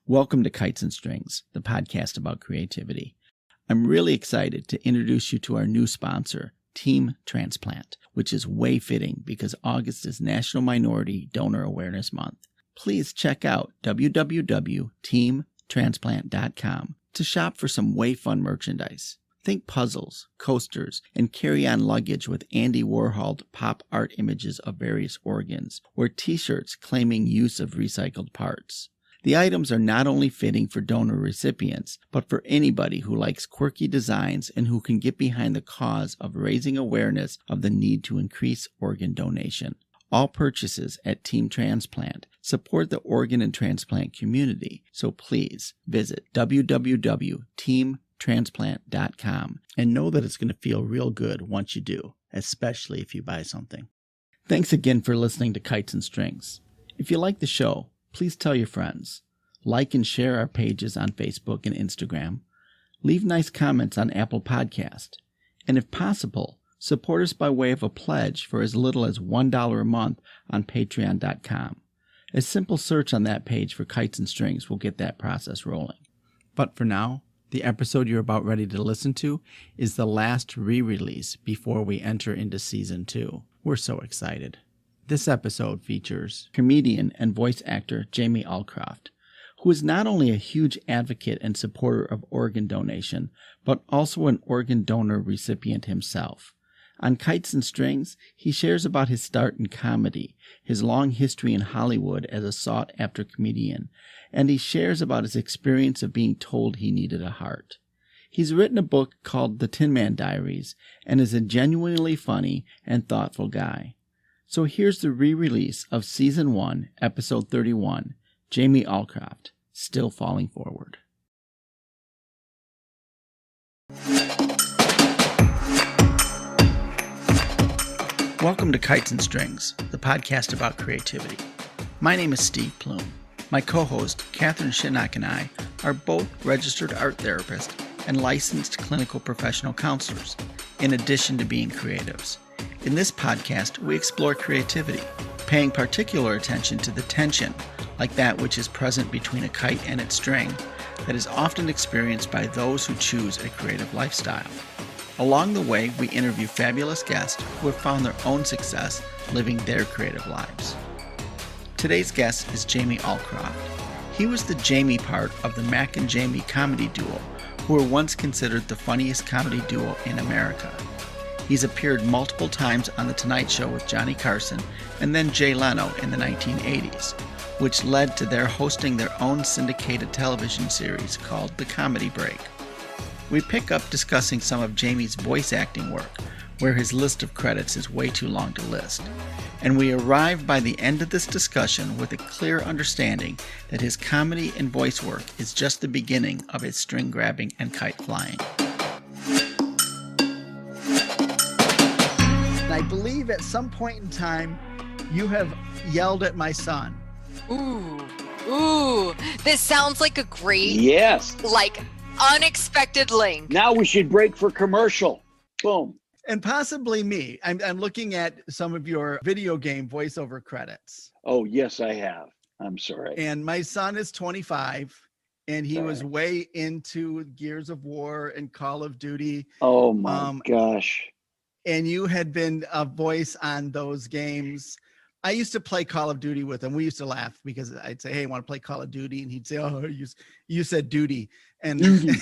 Welcome to Kites and Strings, the podcast about creativity. I'm really excited to introduce you to our new sponsor, Team Transplant, which is way fitting because August is National Minority Donor Awareness Month. Please check out www.teamtransplant.com to shop for some way fun merchandise. Think puzzles, coasters, and carry-on luggage with Andy Warhol pop art images of various organs, or t-shirts claiming use of recycled parts. The items are not only fitting for donor recipients, but for anybody who likes quirky designs and who can get behind the cause of raising awareness of the need to increase organ donation. All purchases at Team Transplant support the organ and transplant community, so please visit www.teamtransplant.com and know that it's going to feel real good once you do, especially if you buy something. Thanks again for listening to Kites and Strings. If you like the show, please tell your friends. Like and share our pages on Facebook and Instagram. Leave nice comments on Apple Podcast. And if possible, support us by way of a pledge for as little as $1 a month on patreon.com. A simple search on that page for Kites and Strings will get that process rolling. But for now, the episode you're about ready to listen to is the last re-release before we enter into Season 2. We're so excited. This episode features comedian and voice actor Jamie Alcroft, who is not only a huge advocate and supporter of organ donation, but also an organ donor recipient himself. On Kites and Strings, he shares about his start in comedy, his long history in Hollywood as a sought-after comedian, and he shares about his experience of being told he needed a heart. He's written a book called The Man Diaries and is a genuinely funny and thoughtful guy. So here's the re-release of Season 1, Episode 31, Jamie Alcroft, Still Falling Forward. Welcome to Kites and Strings, the podcast about creativity. My name is Steve Plume. My co-host, Catherine Shinnock, and I are both registered art therapists and licensed clinical professional counselors, in addition to being creatives. In this podcast, we explore creativity, paying particular attention to the tension, like that which is present between a kite and its string, that is often experienced by those who choose a creative lifestyle. Along the way, we interview fabulous guests who have found their own success living their creative lives. Today's guest is Jamie Alcroft. He was the Jamie part of the Mack and Jamie comedy duo, who were once considered the funniest comedy duo in America. He's appeared multiple times on The Tonight Show with Johnny Carson and then Jay Leno in the 1980s, which led to their hosting their own syndicated television series called The Comedy Break. We pick up discussing some of Jamie's voice acting work, where his list of credits is way too long to list. And we arrive by the end of this discussion with a clear understanding that his comedy and voice work is just the beginning of his string grabbing and kite flying. I believe at some point in time, you have yelled at my son. Ooh, this sounds like a great, unexpected link. Now we should break for commercial. Boom. And possibly me. I'm looking at some of your video game voiceover credits. Oh, yes, I have. I'm sorry. And my son is 25, and he was way into Gears of War and Call of Duty. Oh, my gosh. And you had been a voice on those games. I used to play Call of Duty with him. We used to laugh because I'd say, hey, I want to play Call of Duty. And he'd say, oh, you said duty. And Duty.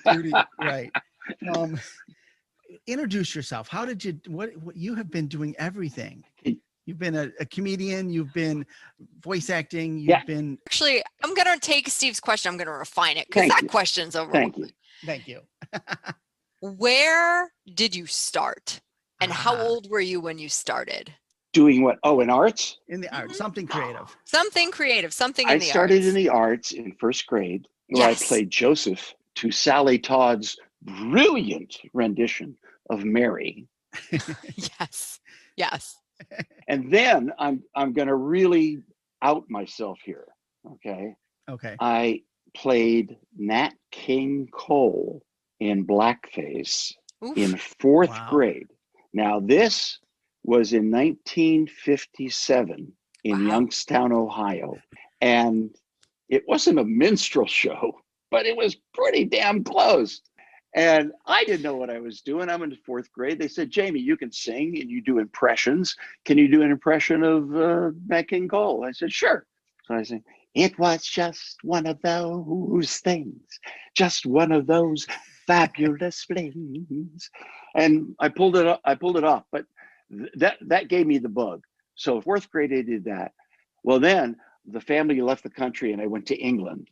Duty, right. Introduce yourself. How did you, what you have been doing everything. You've been a comedian. You've been voice acting. You've been. Actually, I'm going to take Steve's question. I'm going to refine it because that question's over. Thank you. Thank you. Where did you start? And how old were you when you started? Doing what? Oh, in arts? In the arts, something creative. Something creative, something in the arts. I started in the arts in first grade, where I played Joseph to Sally Todd's brilliant rendition of Mary. Yes. And then I'm going to really out myself here. Okay. I played Nat King Cole in blackface in fourth grade. Now this was in 1957 in Youngstown, Ohio. And It wasn't a minstrel show, but it was pretty damn close. And I didn't know what I was doing. I'm in the 4th grade. They said, Jamie, you can sing and you do impressions. Can you do an impression of Mack and Cole? I said, sure. So I said, it was just one of those things, just one of those fabulous flings. And I pulled it off, but that gave me the bug. So 4th grade, I did that. Well, then the family left the country and I went to England.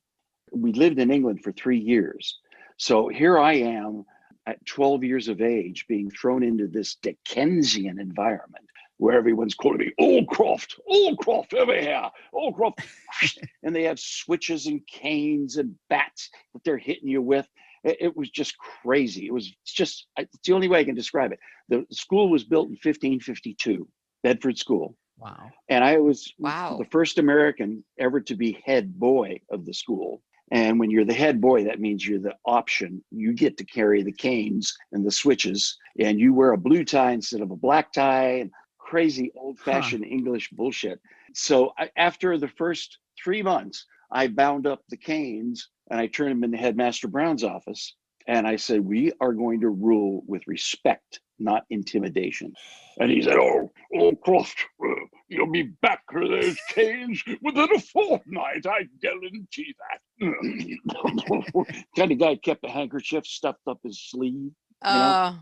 We lived in England for 3 years. So here I am at 12 years of age being thrown into this Dickensian environment where everyone's calling me Alcroft over here, Alcroft. And they have switches and canes and bats that they're hitting you with. It was just crazy. It's the only way I can describe it. The school was built in 1552, Bedford School. Wow. And I was the first American ever to be head boy of the school. And when you're the head boy, that means you're the option. You get to carry the canes and the switches, and you wear a blue tie instead of a black tie, and crazy old-fashioned English bullshit. So after the first 3 months, I bound up the canes and I turned them into Headmaster Brown's office. And I said, we are going to rule with respect, not intimidation. And he said, oh, Croft, you'll be back for those canes within a fortnight. I guarantee that. Kind of guy kept a handkerchief stuffed up his sleeve. Yeah.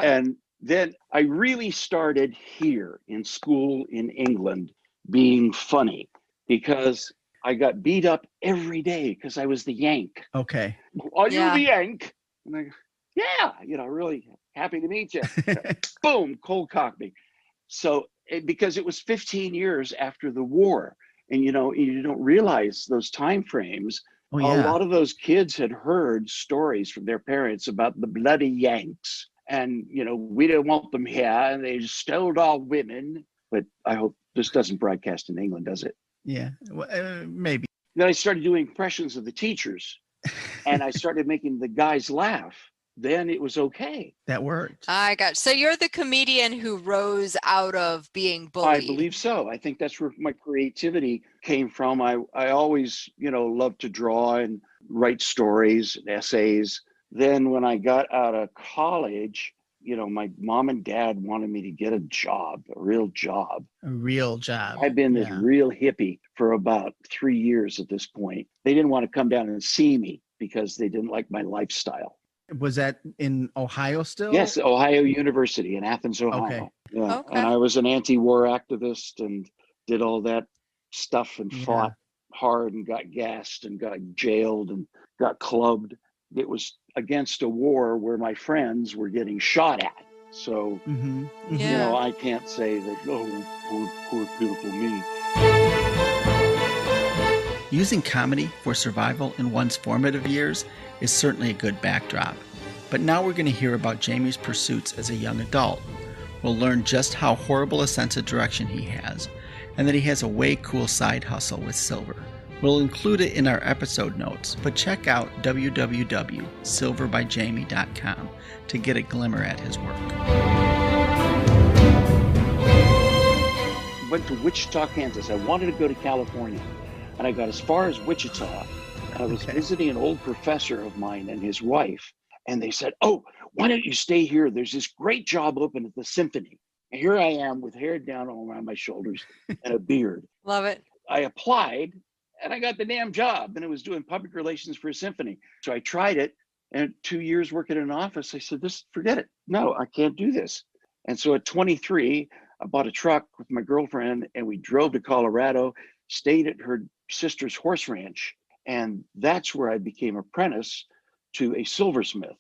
And then I really started here in school in England being funny because I got beat up every day because I was the Yank. Okay. Are you the Yank? And I go, yeah, really happy to meet you. Boom, cold cocked me. So because it was 15 years after the war, and you don't realize those time frames. A lot of those kids had heard stories from their parents about the bloody Yanks, and we didn't want them here, and they stole our women. But I hope this doesn't broadcast in England, does it? Yeah, well, maybe. Then I started doing impressions of the teachers, and I started making the guys laugh. Then it was okay. That worked. I got. So you're the comedian who rose out of being bullied. I believe so. I think that's where my creativity came from. I always, loved to draw and write stories and essays. Then when I got out of college, my mom and dad wanted me to get a job, a real job. A real job. I've been this real hippie for about 3 years at this point. They didn't want to come down and see me because they didn't like my lifestyle. Was that in Ohio still? Yes, Ohio University in Athens, Ohio. Okay. Yeah. Okay. And I was an anti-war activist and did all that stuff and fought hard and got gassed and got jailed and got clubbed. It was against a war where my friends were getting shot at. So, I can't say that, poor beautiful me. Using comedy for survival in one's formative years is certainly a good backdrop. But now we're going to hear about Jamie's pursuits as a young adult. We'll learn just how horrible a sense of direction he has, and that he has a way cool side hustle with silver. We'll include it in our episode notes, but check out www.silverbymajamie.com to get a glimmer at his work. Went to Wichita, Kansas. I wanted to go to California, and I got as far as Wichita. I was visiting an old professor of mine and his wife, and they said, oh, why don't you stay here? There's this great job open at the symphony. And here I am with hair down all around my shoulders and a beard. Love it. I applied, and I got the damn job, and it was doing public relations for a symphony. So I tried it, and 2 years working in an office, I said, forget it. No, I can't do this. And so at 23, I bought a truck with my girlfriend, and we drove to Colorado, stayed at her sister's horse ranch. And that's where I became apprentice to a silversmith.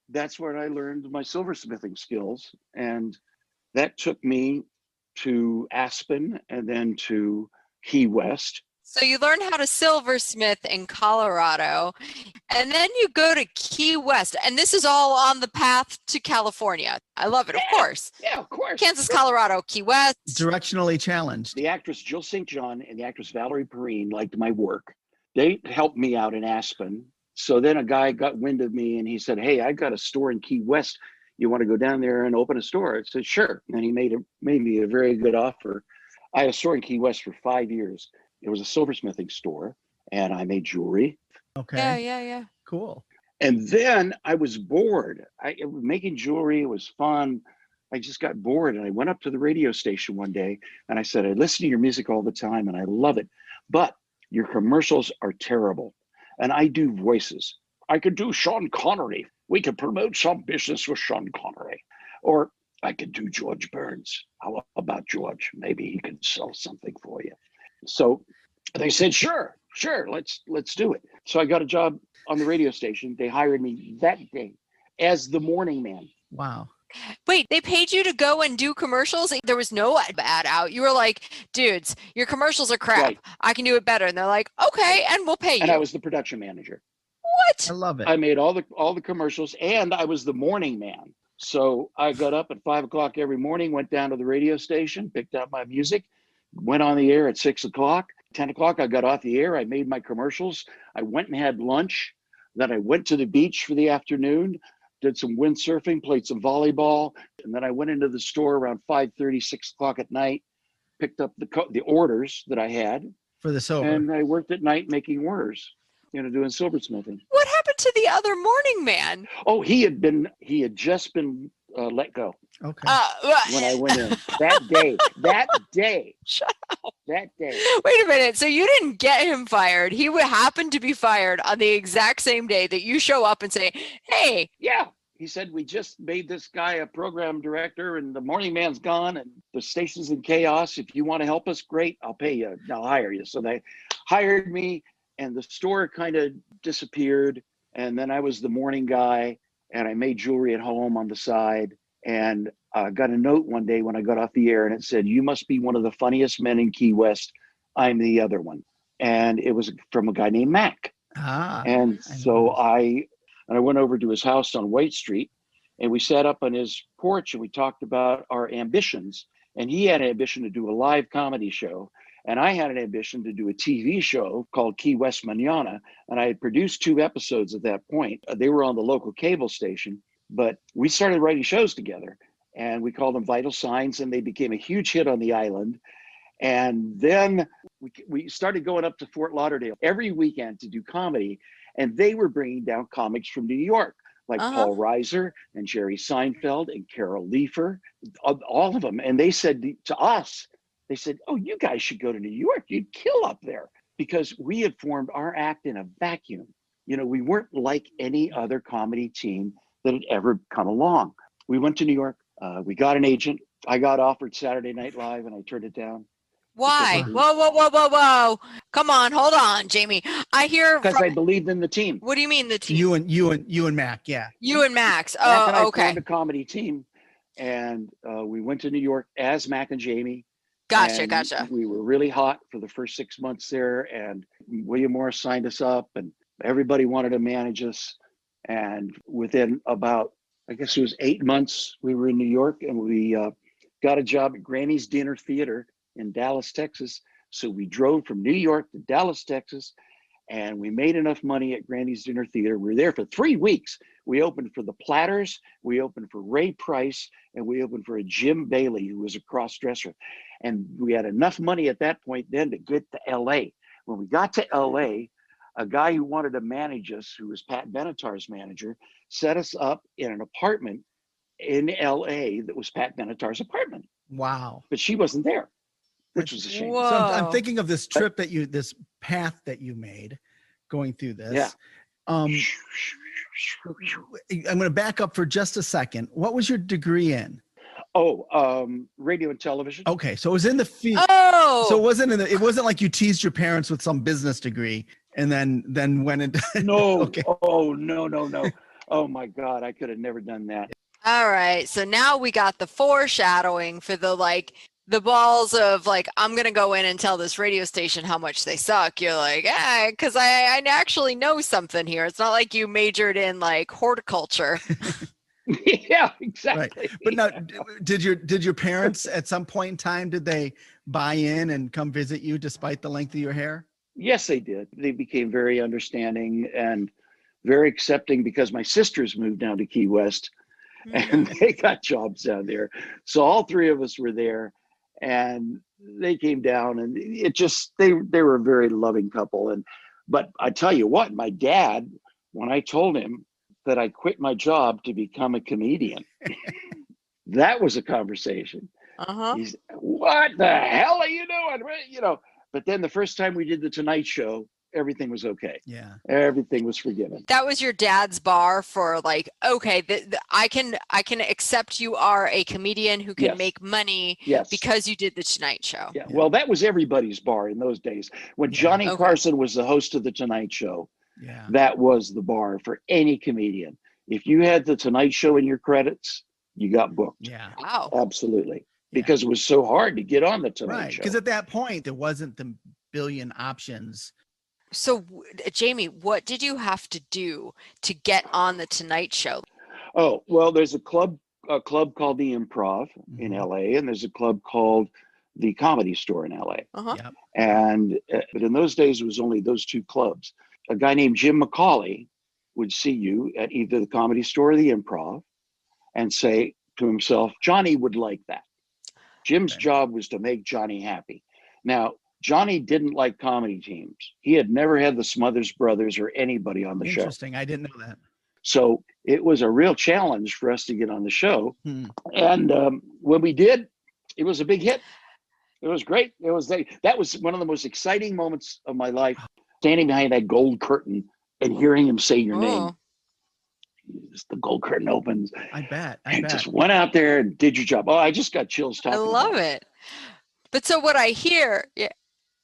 That's where I learned my silversmithing skills. And that took me to Aspen and then to Key West. So you learn how to silversmith in Colorado, and then you go to Key West. And this is all on the path to California. I love it, of course. Yeah, of course. Kansas, Colorado, Key West. Directionally challenged. The actress Jill St. John and the actress Valerie Perrine liked my work. They helped me out in Aspen. So then a guy got wind of me and he said, hey, I got a store in Key West. You want to go down there and open a store? I said, sure. And he made me a very good offer. I had a store in Key West for 5 years. It was a silversmithing store, and I made jewelry. Okay. Yeah. Cool. And then I was bored. Making jewelry was fun. I just got bored, and I went up to the radio station one day, and I said, I listen to your music all the time, and I love it, but your commercials are terrible. And I do voices. I could do Sean Connery. We could promote some business with Sean Connery. Or I could do George Burns. How about George? Maybe he can sell something for you. So they said, sure, let's do it. So I got a job on the radio station. They hired me that day as the morning man. Wow. Wait, they paid you to go and do commercials? There was no ad out. You were like, dudes, your commercials are crap. Right. I can do it better. And they're like, okay, and we'll pay you. And I was the production manager. What? I love it. I made all the commercials, and I was the morning man. So I got up at 5 o'clock every morning, went down to the radio station, picked up my music, went on the air at 6 o'clock. 10 o'clock, I got off the air. I made my commercials. I went and had lunch. Then I went to the beach for the afternoon, did some windsurfing, played some volleyball. And then I went into the store around 5:30, 6 o'clock at night, picked up the orders that I had. For the silver. And I worked at night making orders, doing silversmithing. What happened to the other morning man? Oh, he had just been let go. Okay. When I went in that day. Shut up. That day. Wait a minute. So you didn't get him fired. He would happen to be fired on the exact same day that you show up and say, hey. Yeah. He said, we just made this guy a program director, and the morning man's gone and the station's in chaos. If you want to help us, great. I'll pay you. I'll hire you. So they hired me, and the store kind of disappeared. And then I was the morning guy, and I made jewelry at home on the side. And I got a note one day when I got off the air, and it said, you must be one of the funniest men in Key West. I'm the other one. And it was from a guy named Mack. And so I went over to his house on White Street, and we sat up on his porch, and we talked about our ambitions. And he had an ambition to do a live comedy show, and I had an ambition to do a TV show called Key West Manana. And I had produced 2 episodes at that point. They were on the local cable station. But we started writing shows together, and we called them Vital Signs, and they became a huge hit on the island. And then we started going up to Fort Lauderdale every weekend to do comedy, and they were bringing down comics from New York, like Paul Reiser and Jerry Seinfeld and Carol Leifer, all of them. And they said to us, oh, you guys should go to New York. You'd kill up there, because we had formed our act in a vacuum. We weren't like any other comedy team that had ever come along. We went to New York. We got an agent. I got offered Saturday Night Live, and I turned it down. Why? Whoa. Come on, hold on, Jamie. I hear because I believed in the team. What do you mean the team? You and Mack, yeah. You and Max. Mack and I Okay. formed a comedy team, and we went to New York as Mack and Jamie. Gotcha. We were really hot for the first 6 months there, and William Morris signed us up, and everybody wanted to manage us. And within about, I guess it was 8 months, we were in New York, and we got a job at Granny's Dinner Theater in Dallas, Texas. So we drove from New York to Dallas, Texas, and we made enough money at Granny's Dinner Theater. We were there for 3 weeks. We opened for the Platters, we opened for Ray Price, and we opened for a Jim Bailey, who was a cross-dresser. And we had enough money at that point then to get to LA. When we got to LA, a guy who wanted to manage us, who was Pat Benatar's manager, set us up in an apartment in LA that was Pat Benatar's apartment. Wow. But she wasn't there, which was a shame. Whoa. So I'm thinking of this trip this path that you made going through this. Yeah. I'm going to back up for just a second. What was your degree in? Radio and television. Okay, so it was in the field. Oh, So it wasn't like you teased your parents with some business degree and then went into. No. Okay. Oh, no. Oh my God, I could have never done that. all right. So now we got the foreshadowing for the balls of I'm going to go in and tell this radio station how much they suck. You're like, because I actually know something here. It's not like you majored in horticulture. Yeah, exactly. Right. But now, did your parents at some point in time, did they buy in and come visit you despite the length of your hair? Yes, they did. They became very understanding and very accepting, because my sisters moved down to Key West and they got jobs down there. So all 3 of us were there, And they came down, and it just, they were a very loving couple. But I tell you what, my dad, when I told him that I quit my job to become a comedian, that was a conversation. He's, what the hell are you doing? You know, but then the first time we did the Tonight Show, everything was okay. Yeah. Everything was forgiven. That was your dad's bar for like, okay, I can accept you are a comedian who can make money because you did the Tonight Show. Yeah. Well, that was everybody's bar in those days. When Johnny Carson was the host of the Tonight Show, that was the bar for any comedian. If you had the Tonight Show in your credits, you got booked. Yeah. Wow. Absolutely. Because it was so hard to get on the Tonight Show. Because at that point, there wasn't the billion options. So, Jamie, what did you have to do to get on the Tonight Show? Oh, well, there's a club called the Improv in LA, and there's a club called the Comedy Store in LA. Yep. And but in those days, it was only those two clubs. A guy named Jim McCauley would see you at either the Comedy Store or the Improv and say to himself, Johnny would like that. Jim's job was to make Johnny happy. Now, Johnny didn't like comedy teams. He had never had the Smothers Brothers or anybody on the show. Interesting. I didn't know that. So it was a real challenge for us to get on the show. And when we did, it was a big hit. It was great. That was one of the most exciting moments of my life, standing behind that gold curtain and hearing him say your name. The gold curtain opens. I bet. Just went out there and did your job. Oh, I just got chills talking. I love it. But so what I hear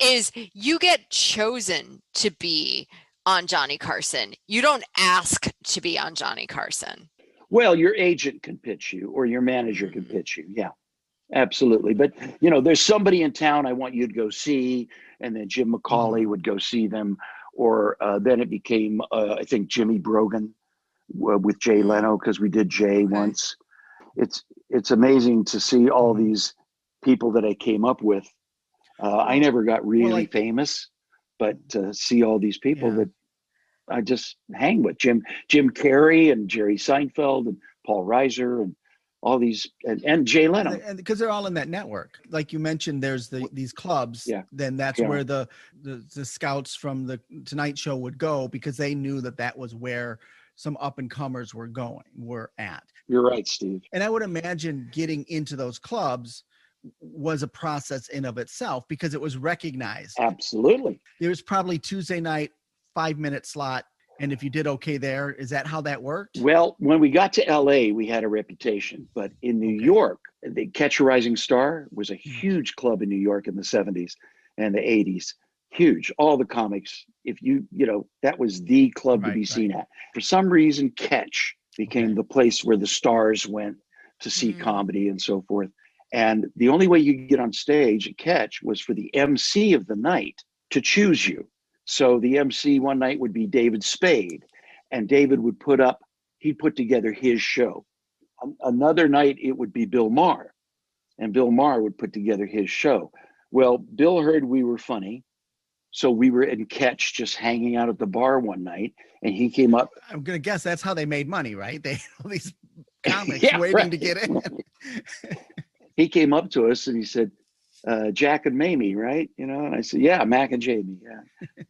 is you get chosen to be on Johnny Carson. You don't ask to be on Johnny Carson. Well, your agent can pitch you, or your manager can pitch you. Yeah, absolutely. But, you know, there's somebody in town I want you to go see, and then Jim McCauley would go see them. Or then it became, I think, Jimmy Brogan with Jay Leno, because we did Jay once. It's amazing to see all these people that I came up with. I never got really famous, but to see all these people that I just hang with, Jim Carrey and Jerry Seinfeld and Paul Reiser and all these, and Jay Leno. And because they're all in that network. Like you mentioned, there's these clubs. Then that's where the scouts from the Tonight Show would go, because they knew that was where some up and comers were at. You're right, Steve. And I would imagine getting into those clubs was a process in of itself, because it was recognized. Absolutely. There was probably Tuesday night 5-minute slot, and if you did okay there, is that how that worked? Well, when we got to LA, we had a reputation, but in New York, the Catch a Rising Star was a huge club in New York in the 70s and the 80s. Huge. All the comics, that was the club to be seen at. For some reason, Catch became the place where the stars went to see comedy and so forth. And the only way you could get on stage at Catch was for the MC of the night to choose you. So the MC one night would be David Spade, and David would put together his show. Another night it would be Bill Maher, and Bill Maher would put together his show. Well, Bill heard we were funny, so we were in Catch just hanging out at the bar one night, and he came up. I'm going to guess that's how they made money, right? They all these comics waiting to get in. He came up to us and he said, Jack and Mamie, right? And I said, yeah, Mack and Jamie. Yeah.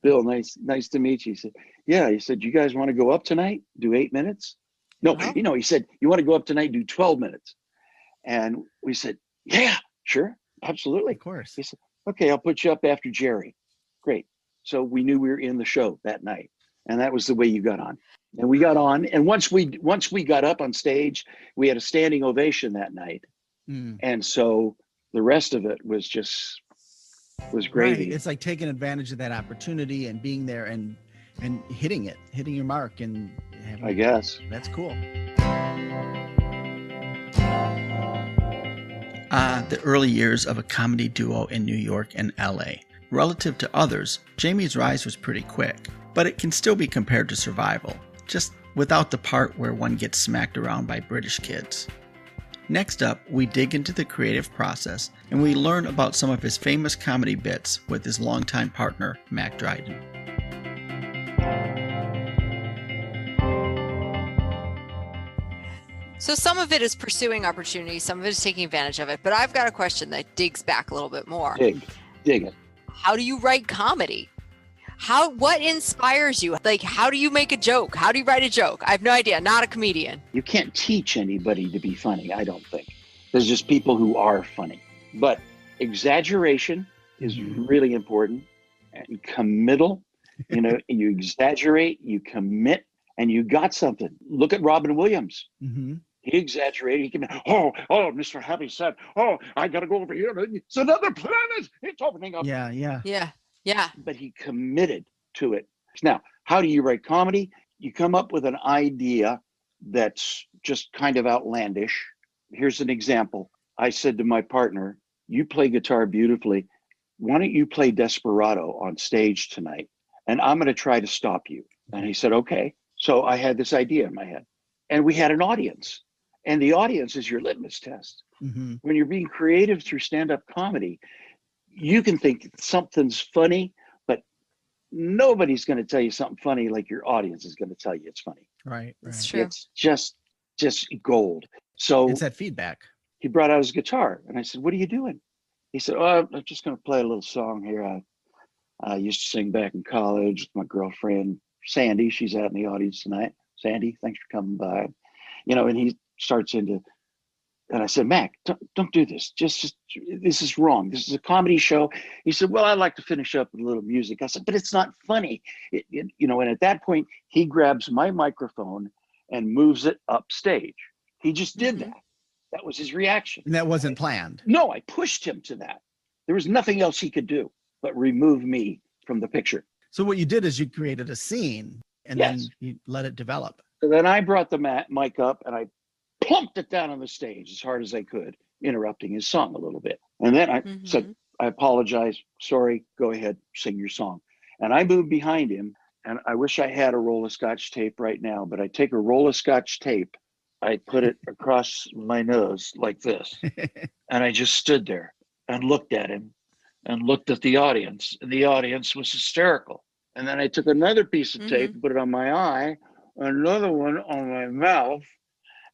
Bill, nice to meet you. He said, yeah. He said, you guys want to go up tonight? Do 8 minutes? No, he said, you want to go up tonight, do 12 minutes. And we said, yeah, sure. Absolutely. Of course. He said, okay, I'll put you up after Jerry. Great. So we knew we were in the show that night. And that was the way you got on. And we got on. And once we got up on stage, we had a standing ovation that night. And so the rest of it was gravy. Right. It's like taking advantage of that opportunity and being there and hitting your mark, and I guess that's cool. The early years of a comedy duo in New York and LA. Relative to others, Jamie's rise was pretty quick, but it can still be compared to Survival, just without the part where one gets smacked around by British kids. Next up, we dig into the creative process, and we learn about some of his famous comedy bits with his longtime partner, Mack Dryden. So some of it is pursuing opportunity, some of it is taking advantage of it. But I've got a question that digs back a little bit more. Dig it. How do you write comedy? What inspires you? Like, how do you make a joke? How do you write a joke? I have no idea. Not a comedian. You can't teach anybody to be funny, I don't think. There's just people who are funny. But exaggeration is really important. And committal, you exaggerate, you commit, and you got something. Look at Robin Williams. Mm-hmm. He exaggerated. He came, Mr. Happy said, I got to go over here. It's another planet. It's opening up. Yeah. But he committed to it. Now, how do you write comedy? You come up with an idea that's just kind of outlandish. Here's an example. I said to my partner, you play guitar beautifully. Why don't you play Desperado on stage tonight? And I'm going to try to stop you. And he said, okay. So I had this idea in my head. And we had an audience. And the audience is your litmus test. Mm-hmm. When you're being creative through stand-up comedy, you can think something's funny, but nobody's going to tell you something funny like your audience is going to tell you it's funny. Right. That's true. It's just gold. So it's that feedback. He brought out his guitar and I said, what are you doing? He said, I'm just going to play a little song here. I used to sing back in college with my girlfriend, Sandy. She's out in the audience tonight. Sandy, thanks for coming by. And he starts into, and I said, Mac, don't do this. Just this is wrong. This is a comedy show. He said, well, I'd like to finish up with a little music. I said, but it's not funny. And at that point, he grabs my microphone and moves it upstage. He just did that. That was his reaction. And that wasn't planned. No, I pushed him to that. There was nothing else he could do but remove me from the picture. So what you did is you created a scene and then you let it develop. So then I brought the mic up and I plumped it down on the stage as hard as I could, interrupting his song a little bit. And then I said, I apologize. Sorry, go ahead, sing your song. And I moved behind him. And I wish I had a roll of Scotch tape right now, but I take a roll of Scotch tape, I put it across my nose like this. And I just stood there and looked at him and looked at the audience. And the audience was hysterical. And then I took another piece of tape, put it on my eye, another one on my mouth.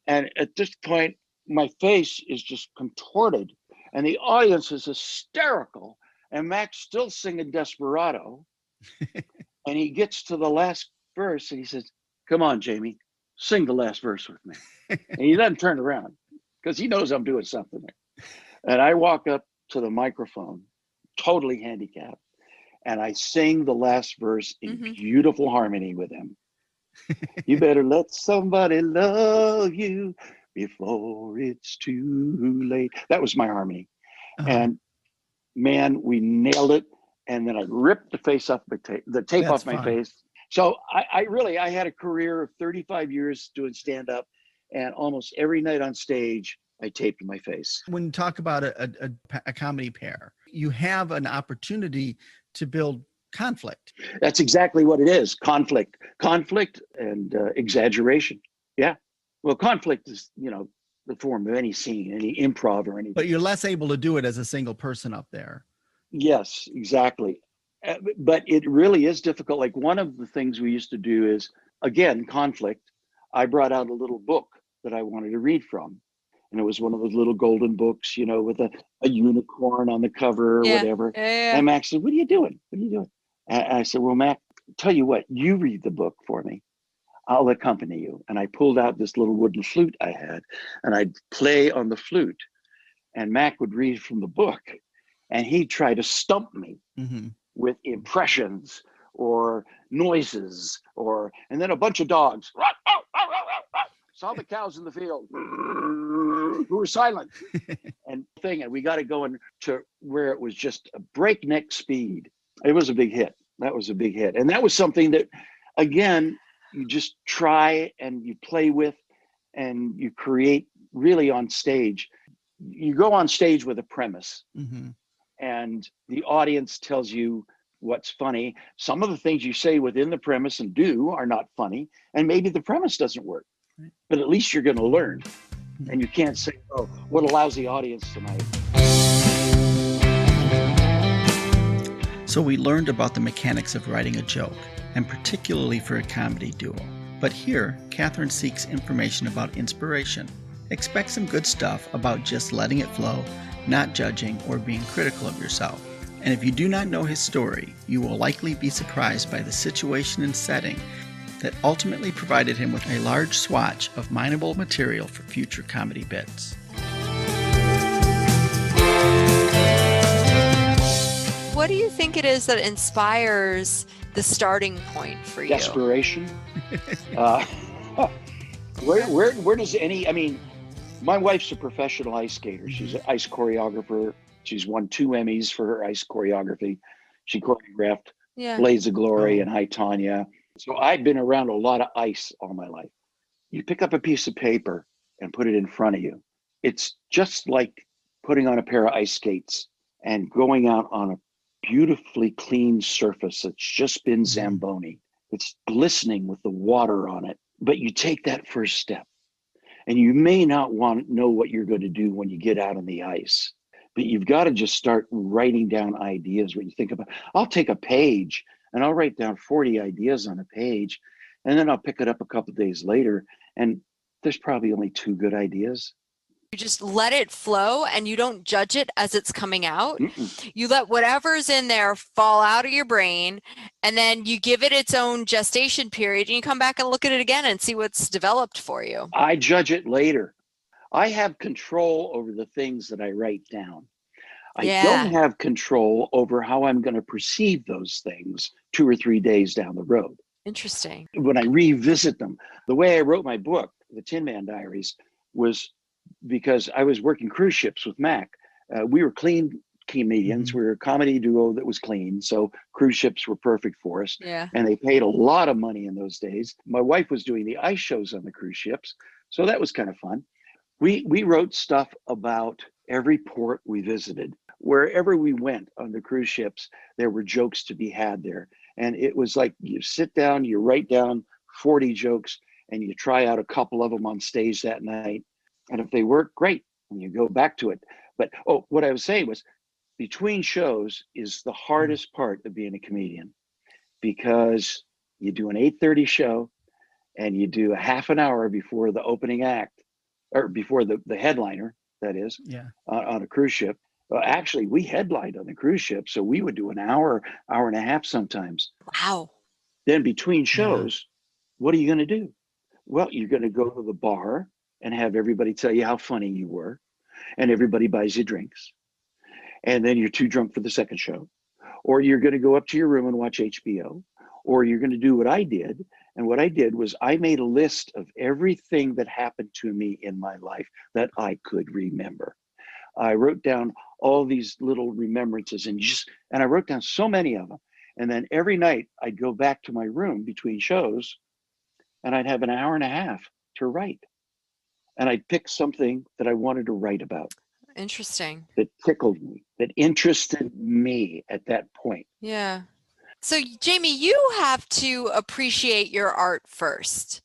And at this point, my face is just contorted and the audience is hysterical. And Mac's still singing Desperado. And he gets to the last verse and he says, come on, Jamie, sing the last verse with me. And he doesn't turn around because he knows I'm doing something there. And I walk up to the microphone, totally handicapped, and I sing the last verse in beautiful harmony with him. You better let somebody love you before it's too late. That was my harmony. And man, we nailed it. And then I ripped the face off the tape off my face. So I had a career of 35 years doing stand-up, and almost every night on stage, I taped my face. When you talk about a comedy pair, you have an opportunity to build conflict. That's exactly what it is. Conflict and exaggeration. Yeah. Well, conflict is, the form of any scene, any improv or anything. But you're less able to do it as a single person up there. Yes, exactly. But it really is difficult. Like one of the things we used to do is, again, conflict. I brought out a little book that I wanted to read from. And it was one of those little golden books, with a unicorn on the cover or whatever. And Mac said, what are you doing? What are you doing? And I said, well, Mac, tell you what, you read the book for me. I'll accompany you. And I pulled out this little wooden flute I had, and I'd play on the flute. And Mac would read from the book. And he'd try to stump me with impressions or noises, and then a bunch of dogs. Saw the cows in the field who were silent and we got it going to where it was just a breakneck speed. It was a big hit. That was a big hit. And that was something that, again, you just try and you play with and you create really on stage. You go on stage with a premise. And the audience tells you what's funny. Some of the things you say within the premise and do are not funny, and maybe the premise doesn't work, but at least you're going to learn. And you can't say, oh, what a lousy audience tonight. So we learned about the mechanics of writing a joke, and particularly for a comedy duo. But here, Catherine seeks information about inspiration. Expect some good stuff about just letting it flow, not judging or being critical of yourself. And if you do not know his story, you will likely be surprised by the situation and setting that ultimately provided him with a large swatch of mineable material for future comedy bits. What do you think it is that inspires the starting point for you? Desperation. Where does my wife's a professional ice skater. She's an ice choreographer. She's won 2 Emmys for her ice choreography. She choreographed Blades of Glory and High Tanya. So I've been around a lot of ice all my life. You pick up a piece of paper and put it in front of you. It's just like putting on a pair of ice skates and going out on a beautifully clean surface that's just been Zamboni. It's glistening with the water on it. But you take that first step. And you may not know what you're going to do when you get out on the ice, but you've got to just start writing down ideas. What you think about, I'll take a page and I'll write down 40 ideas on a page, and then I'll pick it up a couple of days later, and there's probably only 2 good ideas. You just let it flow and you don't judge it as it's coming out. You let whatever's in there fall out of your brain, and then you give it its own gestation period, and you come back and look at it again and see what's developed for you. I judge it later. I have control over the things that I write down. I don't have control over how I'm going to perceive those things 2 or 3 days down the road. Interesting. When I revisit them, the way I wrote my book, The Tin Man Diaries, was because I was working cruise ships with Mack. We were clean comedians. We were a comedy duo that was clean. So cruise ships were perfect for us. Yeah. And they paid a lot of money in those days. My wife was doing the ice shows on the cruise ships. So that was kind of fun. We wrote stuff about every port we visited. Wherever we went on the cruise ships, there were jokes to be had there. And it was like you sit down, you write down 40 jokes, and you try out a couple of them on stage that night. And if they work, great, and you go back to it. But what I was saying was, between shows is the hardest part of being a comedian, because you do an 8:30 show and you do a half an hour before the opening act, or before the headliner, that is, on a cruise ship. Well, actually, we headlined on the cruise ship, so we would do an hour, hour and a half sometimes. Wow. Then between shows, what are you going to do? Well, you're going to go to the bar and have everybody tell you how funny you were, and everybody buys you drinks. And then you're too drunk for the second show. Or you're going to go up to your room and watch HBO, or you're going to do what I did. And what I did was I made a list of everything that happened to me in my life that I could remember. I wrote down all these little remembrances, and I wrote down so many of them. And then every night I'd go back to my room between shows, and I'd have an hour and a half to write. And I'd pick something that I wanted to write about. Interesting. That tickled me, that interested me at that point. Yeah. So, Jamie, you have to appreciate your art first.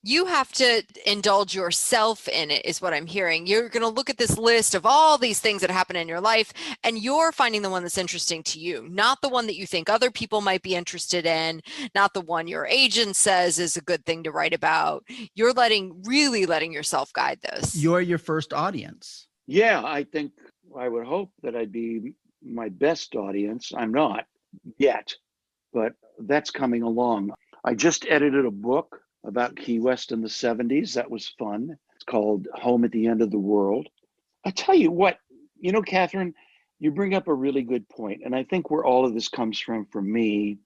You have to indulge yourself in it, is what I'm hearing. You're going to look at this list of all these things that happen in your life, and you're finding the one that's interesting to you, not the one that you think other people might be interested in, not the one your agent says is a good thing to write about. You're really letting yourself guide this. You're your first audience. Yeah, I would hope that I'd be my best audience. I'm not yet, but that's coming along. I just edited a book about Key West in the 70s. That was fun. It's called Home at the End of the World. I tell you what, Catherine, you bring up a really good point. And I think where all of this comes from for me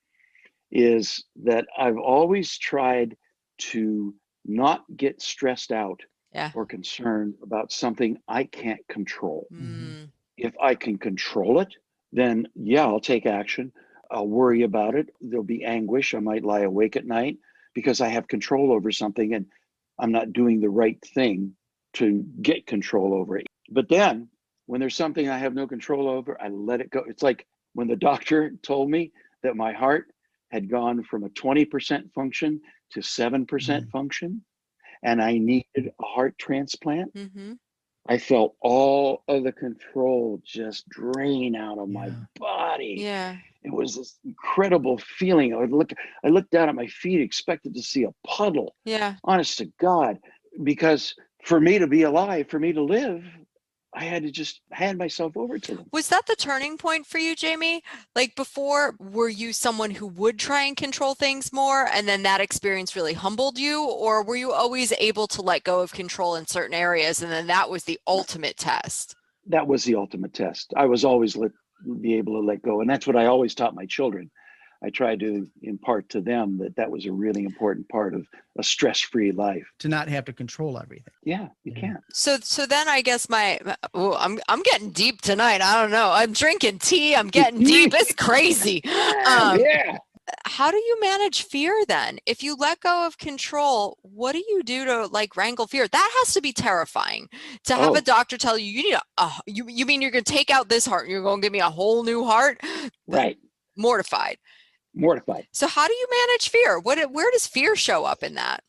is that I've always tried to not get stressed out or concerned about something I can't control. If I can control it, then I'll take action. I'll worry about it. There'll be anguish. I might lie awake at night because I have control over something and I'm not doing the right thing to get control over it. But then when there's something I have no control over, I let it go. It's like when the doctor told me that my heart had gone from a 20% function to 7% function, and I needed a heart transplant. I felt all of the control just drain out of my body. It was this incredible feeling. I looked down at my feet, expected to see a puddle. Yeah. Honest to God, because for me to be alive, for me to live, I had to just hand myself over to them. Was that the turning point for you, Jamie? Like before, were you someone who would try and control things more, and then that experience really humbled you? Or were you always able to let go of control in certain areas, and then that was the ultimate test? That was the ultimate test. I was always be able to let go. And that's what I always taught my children. I tried to impart to them that was a really important part of a stress-free life. To not have to control everything. Yeah, you can't. So then I guess I'm getting deep tonight. I don't know. I'm drinking tea. I'm getting deep. It's crazy. Yeah. How do you manage fear then? If you let go of control, what do you do to like wrangle fear? That has to be terrifying to have a doctor tell you, you need you mean you're going to take out this heart and you're going to give me a whole new heart? Right. Mortified. So how do you manage fear? Where does fear show up in that?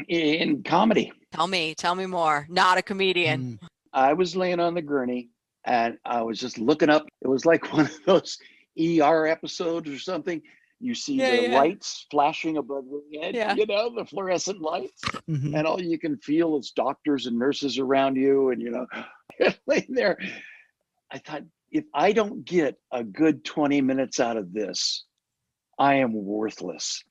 In comedy. Tell me more. Not a comedian. I was laying on the gurney and I was just looking up. It was like one of those ER episodes or something. You see the lights flashing above your head, the fluorescent lights, and all you can feel is doctors and nurses around you, and you're laying there. I thought, if I don't get a good 20 minutes out of this, I am worthless.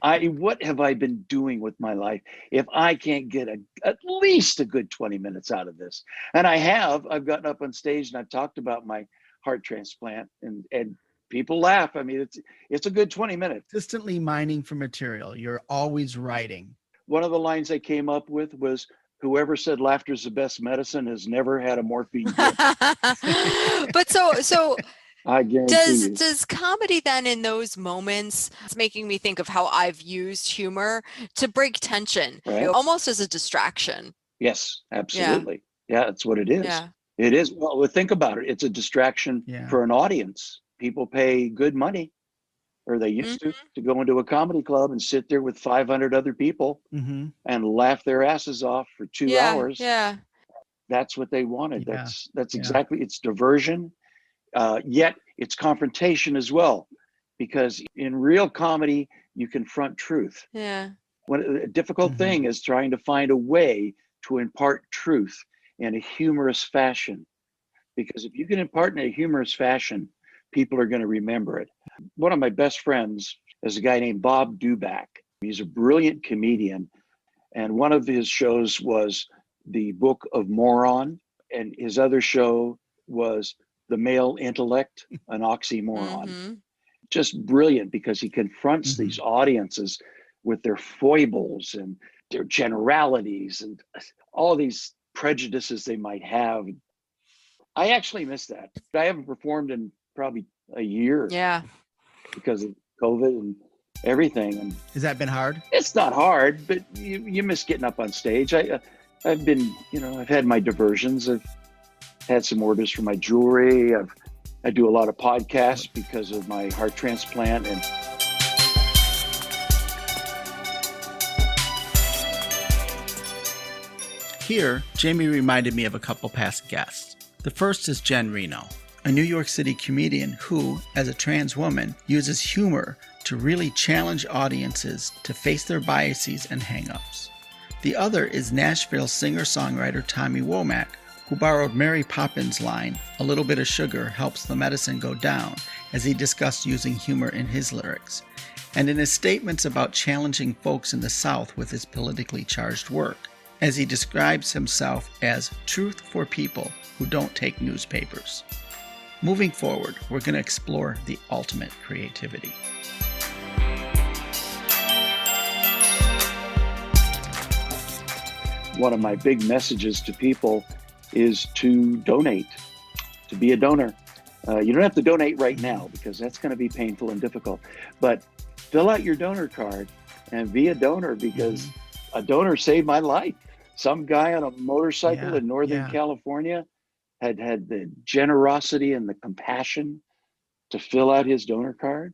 What have I been doing with my life if I can't get at least a good 20 minutes out of this? And I've gotten up on stage and I've talked about my heart transplant, and people laugh. I mean, it's a good 20 minutes. Consistently mining for material. You're always writing. One of the lines I came up with was, whoever said laughter's the best medicine has never had a morphine hit. But so I guarantee does comedy then, in those moments, it's making me think of how I've used humor to break tension, almost as a distraction. Yes, absolutely. Yeah, that's what it is. Yeah. It is. Well, think about it. It's a distraction for an audience. People pay good money, or they used to go into a comedy club and sit there with 500 other people and laugh their asses off for 2 hours. Yeah. That's what they wanted. That's exactly, it's diversion. Yet it's confrontation as well, because in real comedy, you confront truth. Yeah. A difficult thing is trying to find a way to impart truth in a humorous fashion, because if you can impart in a humorous fashion, people are going to remember it. One of my best friends is a guy named Bob Duback. He's a brilliant comedian, and one of his shows was The Book of Moron, and his other show was The Male Intellect, an Oxymoron. Just brilliant, because he confronts these audiences with their foibles and their generalities and all these prejudices they might have. I actually miss that. I haven't performed in probably a year. Yeah. Because of COVID and everything. And has that been hard? It's not hard, but you miss getting up on stage. I've been, I've had my diversions. I've had some orders for my jewelry. I do a lot of podcasts because of my heart transplant. And here, Jamie reminded me of a couple past guests. The first is Jen Reno, a New York City comedian who, as a trans woman, uses humor to really challenge audiences to face their biases and hang-ups. The other is Nashville singer-songwriter Tommy Womack, who borrowed Mary Poppins' line, "A little bit of sugar helps the medicine go down," as he discussed using humor in his lyrics, and in his statements about challenging folks in the South with his politically charged work, as he describes himself as truth for people who don't take newspapers. Moving forward, we're going to explore the ultimate creativity. One of my big messages to people is to donate, to be a donor. You don't have to donate right now, because that's going to be painful and difficult, but fill out your donor card and be a donor, because a donor saved my life. Some guy on a motorcycle in Northern California had the generosity and the compassion to fill out his donor card.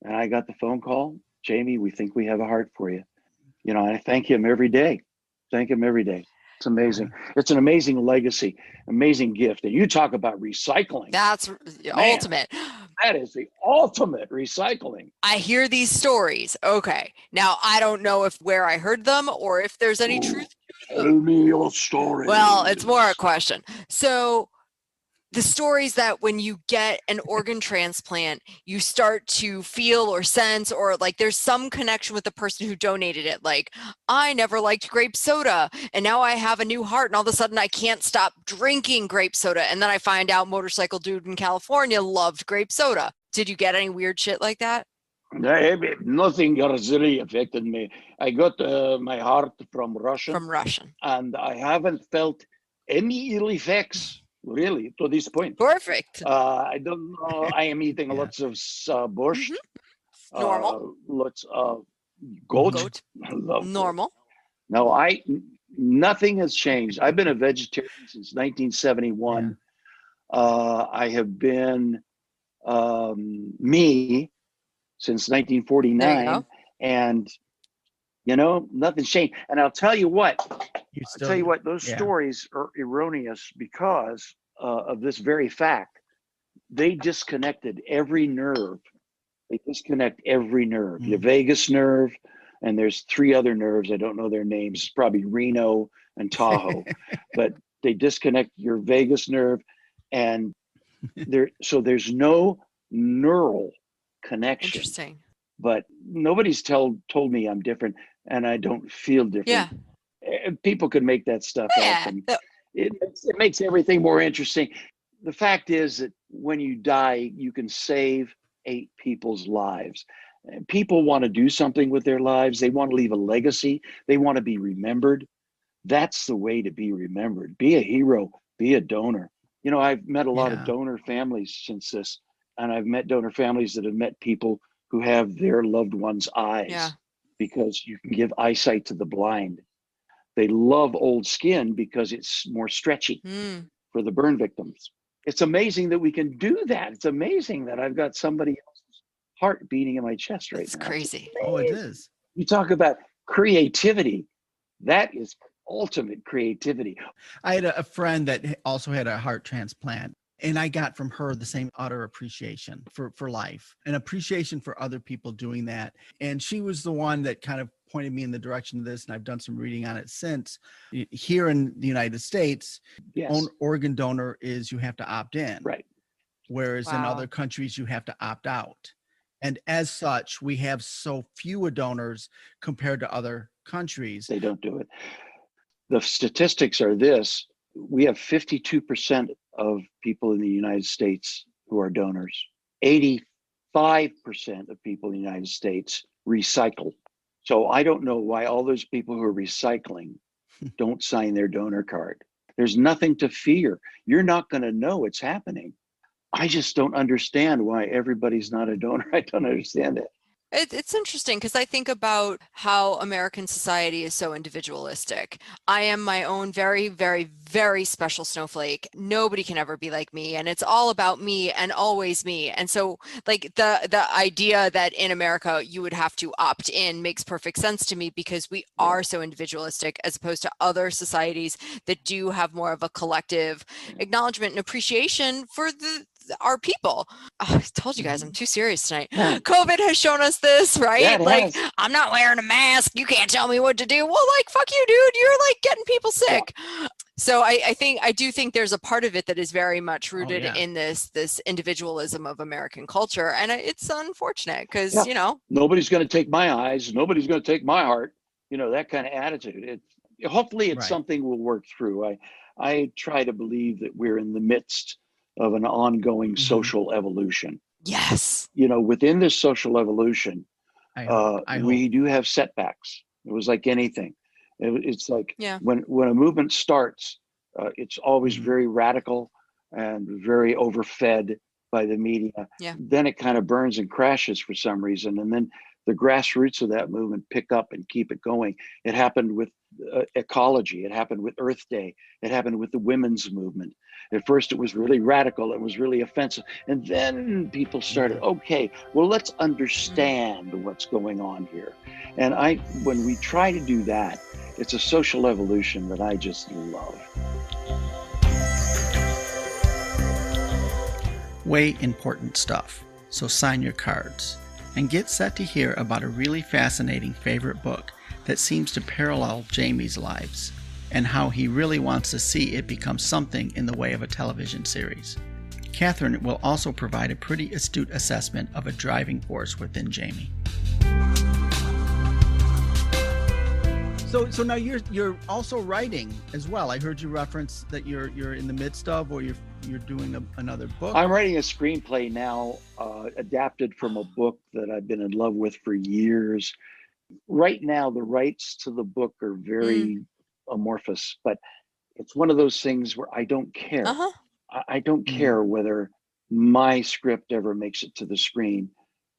And I got the phone call, "Jamie, we think we have a heart for you." And I thank him every day. Thank him every day. It's amazing. It's an amazing legacy, amazing gift. And you talk about recycling. That's Man, ultimate. that is the ultimate recycling. I hear these stories. Okay. Now, I don't know if where I heard them or if there's any truth. Tell me your story. Well, it's more a question. So the stories that when you get an organ transplant, you start to feel or sense, or like there's some connection with the person who donated it. Like, I never liked grape soda and now I have a new heart and all of a sudden I can't stop drinking grape soda. And then I find out motorcycle dude in California loved grape soda. Did you get any weird shit like that? Nothing has really affected me. I got my heart from Russia. From Russian. And I haven't felt any ill effects really to this point. Perfect. I don't know. I am eating lots of borscht. Normal. Lots of goat. I love normal. Goat. No, nothing has changed. I've been a vegetarian since 1971. I have been me since 1949, and nothing's changed. And I'll tell you what. Those stories are erroneous because of this very fact. They disconnected every nerve. They disconnect every nerve. Your vagus nerve, and there's 3 other nerves. I don't know their names. It's probably Reno and Tahoe, but they disconnect your vagus nerve, and there's no neural connection. Interesting. But nobody's told me I'm different, and I don't feel different. Yeah. People can make that stuff up, and it makes everything more interesting. The fact is that when you die, you can save 8 people's lives. And people want to do something with their lives. They want to leave a legacy. They want to be remembered. That's the way to be remembered. Be a hero. Be a donor. I've met a lot of donor families since this, and I've met donor families that have met people who have their loved ones' eyes, because you can give eyesight to the blind. They love old skin because it's more stretchy for the burn victims. It's amazing that we can do that. It's amazing that I've got somebody else's heart beating in my chest right now. It's crazy. Oh, it is. You talk about creativity. That is ultimate creativity. I had a friend that also had a heart transplant. And I got from her the same utter appreciation for life, and appreciation for other people doing that. And she was the one that kind of pointed me in the direction of this. And I've done some reading on it since. Here in the United States, organ donor is you have to opt in. Right. Whereas in other countries, you have to opt out. And as such, we have so few donors compared to other countries. They don't do it. The statistics are this. We have 52% of people in the United States who are donors. 85% of people in the United States recycle. So I don't know why all those people who are recycling don't sign their donor card. There's nothing to fear. You're not going to know it's happening. I just don't understand why everybody's not a donor. I don't understand it. It's interesting because I think about how American society is so individualistic. I am my own very, very, very special snowflake. Nobody can ever be like me, and it's all about me and always me. And so, like the idea that in America you would have to opt in makes perfect sense to me because we are so individualistic as opposed to other societies that do have more of a collective acknowledgement and appreciation for our people. Oh, I told you guys I'm too serious tonight. COVID has shown us this, right? Yeah, like I'm not wearing a mask. You can't tell me what to do. Well, like, fuck you, dude. You're like getting people sick. Yeah. So I do think there's a part of it that is very much rooted in this individualism of American culture. And it's unfortunate because, nobody's going to take my eyes. Nobody's going to take my heart. That kind of attitude. Hopefully it's something we'll work through. I try to believe that we're in the midst of an ongoing social evolution. Yes. Within this social evolution, we do have setbacks. It was like anything. It's like when a movement starts, it's always very radical and very overfed by the media. Yeah. Then it kind of burns and crashes for some reason. And then the grassroots of that movement pick up and keep it going. It happened with ecology. It happened with Earth Day. It happened with the women's movement. At first, it was really radical. It was really offensive. And then people started, okay, well, let's understand what's going on here. And when we try to do that, It's a social evolution that I just love. Way important stuff, so sign your cards. And get set to hear about a really fascinating favorite book that seems to parallel Jamie's lives, and how he really wants to see it become something in the way of a television series. Catherine will also provide a pretty astute assessment of a driving force within Jamie. So now you're also writing as well. I heard you reference that you're in the midst of, or you're doing another book. I'm writing a screenplay now, adapted from a book that I've been in love with for years. Right now, the rights to the book are very amorphous, but it's one of those things where I don't care. I don't care whether my script ever makes it to the screen.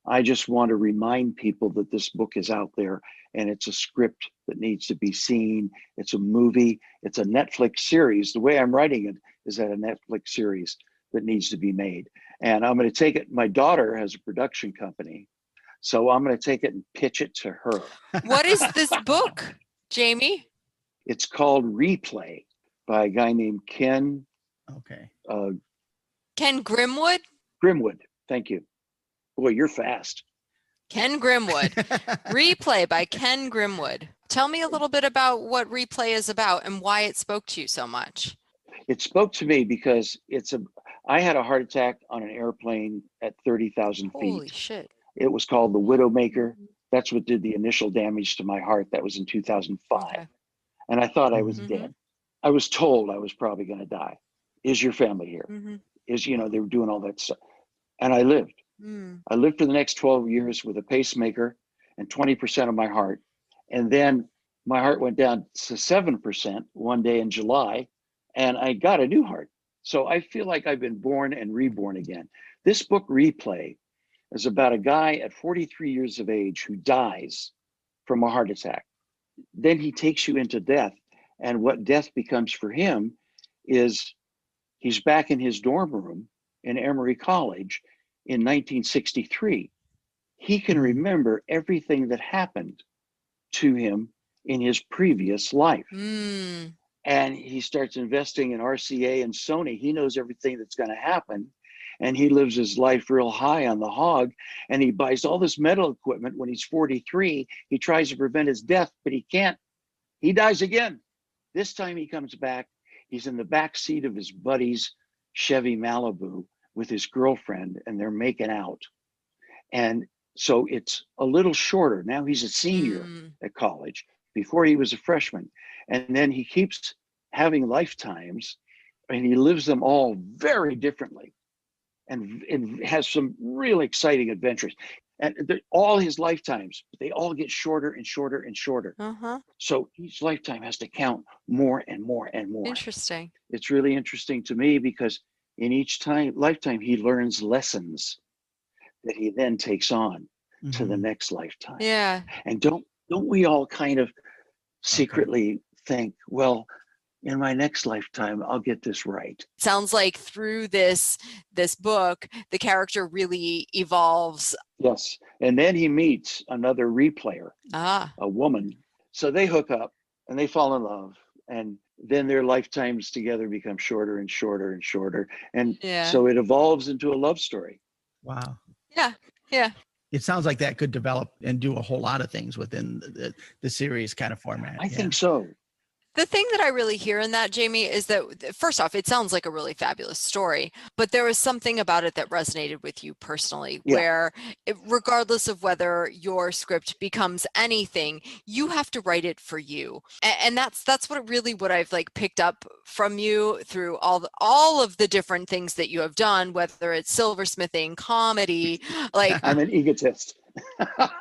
I just want to remind people that this book is out there, and it's a script that needs to be seen. It's a movie. It's a Netflix series. The way I'm writing it is that a Netflix series that needs to be made. And I'm going to take it. My daughter has a production company, so I'm going to take it and pitch it to her. What is this book, Jamie? It's called Replay by a guy named Ken. Okay. Ken Grimwood? Grimwood. Thank you. Boy, you're fast. Ken Grimwood. Replay by Ken Grimwood. Tell me a little bit about what Replay is about and why it spoke to you so much. It spoke to me because I had a heart attack on an airplane at 30,000 feet. Holy shit. It was called the Widowmaker. That's what did the initial damage to my heart. That was in 2005. Okay. And I thought I was dead. I was told I was probably going to die. Is your family here? They were doing all that stuff. And I lived. I lived for the next 12 years with a pacemaker and 20% of my heart. And then my heart went down to 7% one day in July, and I got a new heart. So I feel like I've been born and reborn again. This book, Replay, is about a guy at 43 years of age who dies from a heart attack. Then he takes you into death. And what death becomes for him is he's back in his dorm room in Emory College in 1963. He can remember everything that happened to him in his previous life. And he starts investing in RCA and Sony. He knows everything that's going to happen. And he lives his life real high on the hog. And he buys all this medical equipment when he's 43. He tries to prevent his death, but he can't. He dies again. This time he comes back. He's in the back seat of his buddy's Chevy Malibu with his girlfriend, and they're making out. And so it's a little shorter. Now he's a senior at college. Before he was a freshman. And then he keeps having lifetimes, and he lives them all very differently, and has some really exciting adventures. And all his lifetimes, they all get shorter and shorter and shorter. So each lifetime has to count more and more and more. Interesting. It's really interesting to me because in each lifetime, he learns lessons that he then takes on to the next lifetime. Yeah. And don't we all kind of secretly think, well, in my next lifetime, I'll get this right. Sounds like through this book, the character really evolves. Yes. And then he meets another replayer, a woman. So they hook up and they fall in love. And then their lifetimes together become shorter and shorter and shorter. And so it evolves into a love story. Wow. Yeah. Yeah. It sounds like that could develop and do a whole lot of things within the series kind of format. I think so. The thing that I really hear in that, Jamie, is that first off, it sounds like a really fabulous story, but there was something about it that resonated with you personally, where regardless of whether your script becomes anything, you have to write it for you. And that's what I've like picked up from you through all of the different things that you have done, whether it's silversmithing, comedy, like I'm an egotist. Well,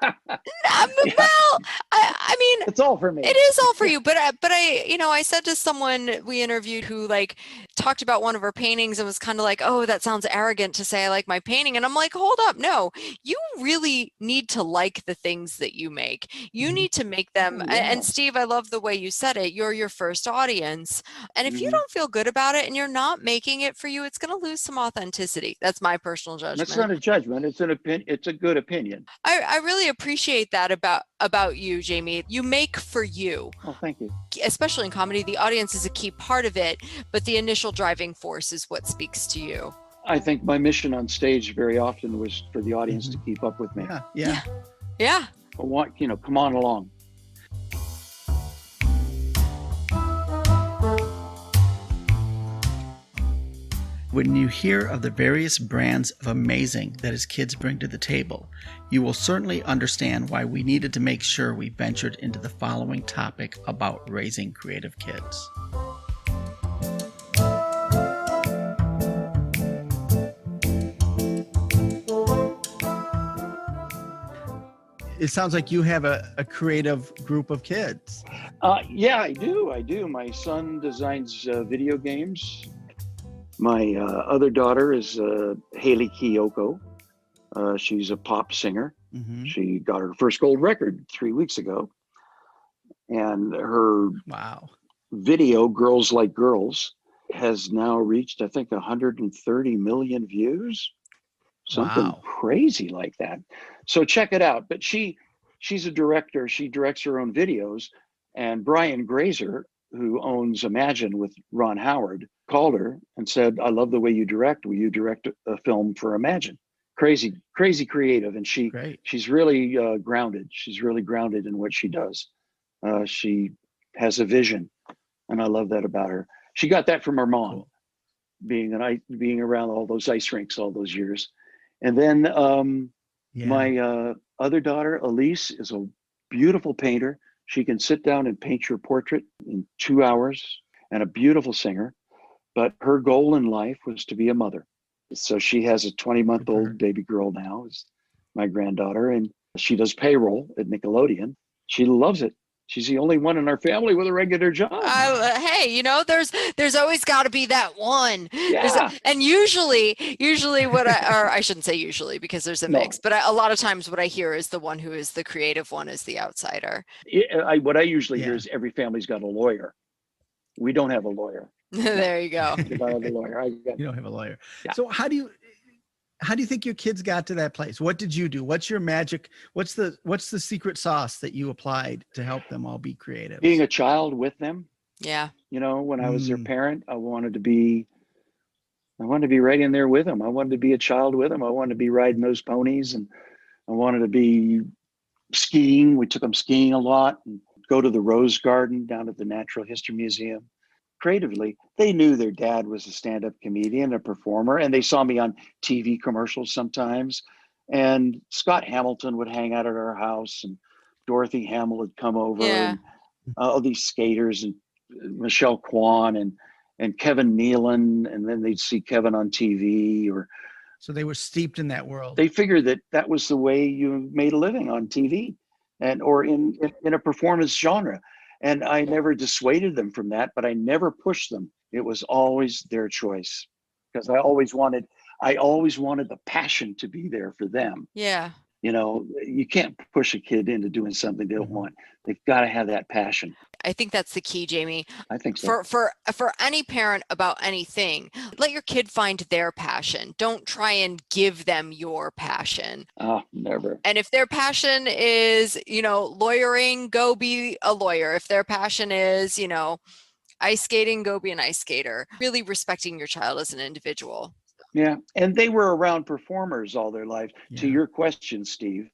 I mean, it's all for me. It is all for you. But I said to someone we interviewed who like talked about one of her paintings and was kind of like, oh, that sounds arrogant to say I like my painting. And I'm like, hold up. No, you really need to like the things that you make. You need to make them. And Steve, I love the way you said it. You're your first audience. And if you don't feel good about it and you're not making it for you, it's going to lose some authenticity. That's my personal judgment. That's not a judgment. It's an opinion. It's a good opinion. I really appreciate that about you, Jamie. Jamie. You make for you. Oh, thank you. Especially in comedy, the audience is a key part of it, but the initial driving force is what speaks to you. I think my mission on stage very often was for the audience to keep up with me. Yeah. I want, come on along. When you hear of the various brands of amazing that his kids bring to the table, you will certainly understand why we needed to make sure we ventured into the following topic about raising creative kids. It sounds like you have a creative group of kids. Yeah, I do. My son designs video games. My other daughter is Haley Kiyoko. She's a pop singer. Mm-hmm. She got her first gold record 3 weeks ago. And her video, Girls Like Girls, has now reached, I think, 130 million views. Something crazy like that. So check it out. But she's a director. She directs her own videos. And Brian Grazer, who owns Imagine with Ron Howard, called her and said, I love the way you direct. Will you direct a film for Imagine? Crazy creative. And she's really grounded. She's really grounded in what she does. She has a vision. And I love that about her. She got that from her mom, being around all those ice rinks all those years. And then my other daughter, Elise, is a beautiful painter. She can sit down and paint your portrait in 2 hours, and a beautiful singer. But her goal in life was to be a mother. So she has a 20-month-old baby girl now, is my granddaughter, and she does payroll at Nickelodeon. She loves it. She's the only one in our family with a regular job. Hey, there's always got to be that one. Yeah. And usually I shouldn't say usually because there's a mix, but a lot of times what I hear is the one who is the creative one is the outsider. What I usually hear is every family's got a lawyer. We don't have a lawyer. There you go. You don't have a lawyer. You don't have a lawyer. Yeah. So how do you think your kids got to that place? What did you do? What's your magic? What's the secret sauce that you applied to help them all be creative? Being a child with them. Yeah. When I was their parent, I wanted to be right in there with them. I wanted to be a child with them. I wanted to be riding those ponies, and I wanted to be skiing. We took them skiing a lot, and go to the Rose Garden down at the Natural History Museum. Creatively, they knew their dad was a stand-up comedian, a performer, and they saw me on TV commercials sometimes. And Scott Hamilton would hang out at our house, and Dorothy Hamill would come over, and all these skaters, and Michelle Kwan and Kevin Nealon, and then they'd see Kevin on TV. So they were steeped in that world. They figured that was the way you made a living on TV, or in a performance genre. And I never dissuaded them from that, but I never pushed them. It was always their choice, because I always wanted the passion to be there for them. Yeah. You can't push a kid into doing something they don't want. They've got to have that passion. I think that's the key, Jamie. I think so. For any parent about anything, let your kid find their passion. Don't try and give them your passion. Never. And if their passion is, lawyering, go be a lawyer. If their passion is, ice skating, go be an ice skater. Really respecting your child as an individual. Yeah. And they were around performers all their life. Yeah. To your question, Steve,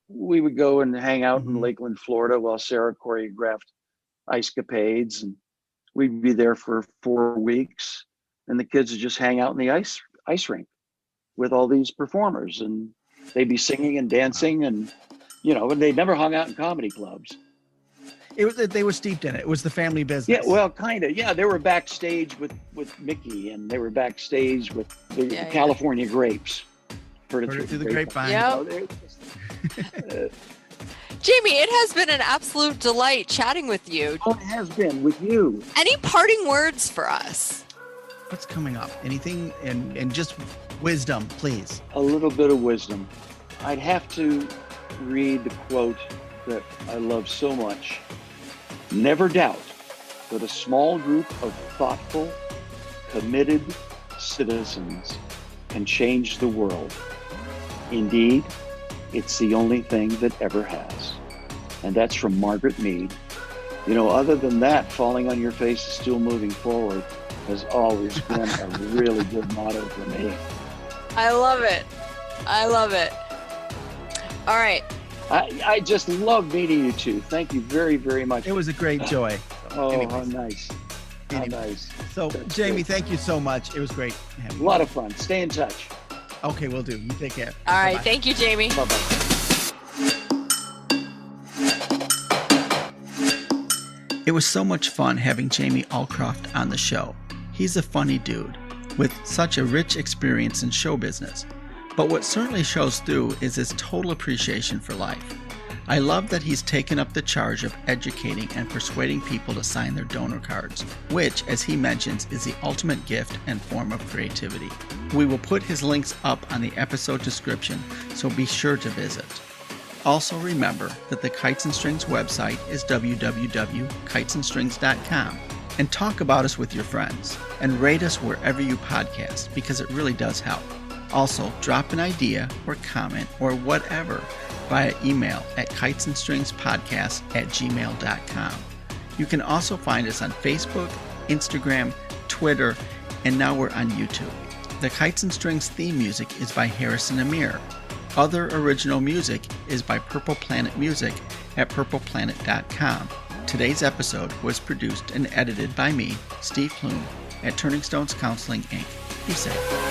we would go and hang out in Lakeland, Florida, while Sarah choreographed ice capades, and we'd be there for 4 weeks, and the kids would just hang out in the ice rink with all these performers, and they'd be singing and dancing, and and they never hung out in comedy clubs. They were steeped in it. It was the family business. Yeah, well, kind of. Yeah, they were backstage with Mickey, and they were backstage with the California Grapes. Heard it through the grapevine. Yep. Jamie, it has been an absolute delight chatting with you. Oh, it has been with you. Any parting words for us? What's coming up? Anything? And just wisdom, please. A little bit of wisdom. I'd have to read the quote that I love so much. Never doubt that a small group of thoughtful, committed citizens can change the world. Indeed, it's the only thing that ever has. And that's from Margaret Mead. You know, other than that, falling on your face is still moving forward has always been a really good motto for me. I love it. I love it. All right. I just love meeting you two. Thank you very, very much. It was a great joy. Oh, anyways. How nice. How nice. So, that's Jamie, great. Thank you so much. It was great having you. A lot of fun. Stay in touch. Okay, we'll do. You take care. All right. Bye-bye. Thank you, Jamie. Bye-bye. It was so much fun having Jamie Alcroft on the show. He's a funny dude with such a rich experience in show business. But what certainly shows through is his total appreciation for life. I love that he's taken up the charge of educating and persuading people to sign their donor cards, which, as he mentions, is the ultimate gift and form of creativity. We will put his links up on the episode description, so be sure to visit. Also remember that the Kites and Strings website is www.kitesandstrings.com, and talk about us with your friends, and rate us wherever you podcast, because it really does help. Also, drop an idea or comment or whatever via email at kitesandstringspodcast@gmail.com. You can also find us on Facebook, Instagram, Twitter, and now we're on YouTube. The Kites and Strings theme music is by Harrison Amir. Other original music is by Purple Planet Music at purpleplanet.com. Today's episode was produced and edited by me, Steve Plume, at Turning Stones Counseling, Inc. Be safe.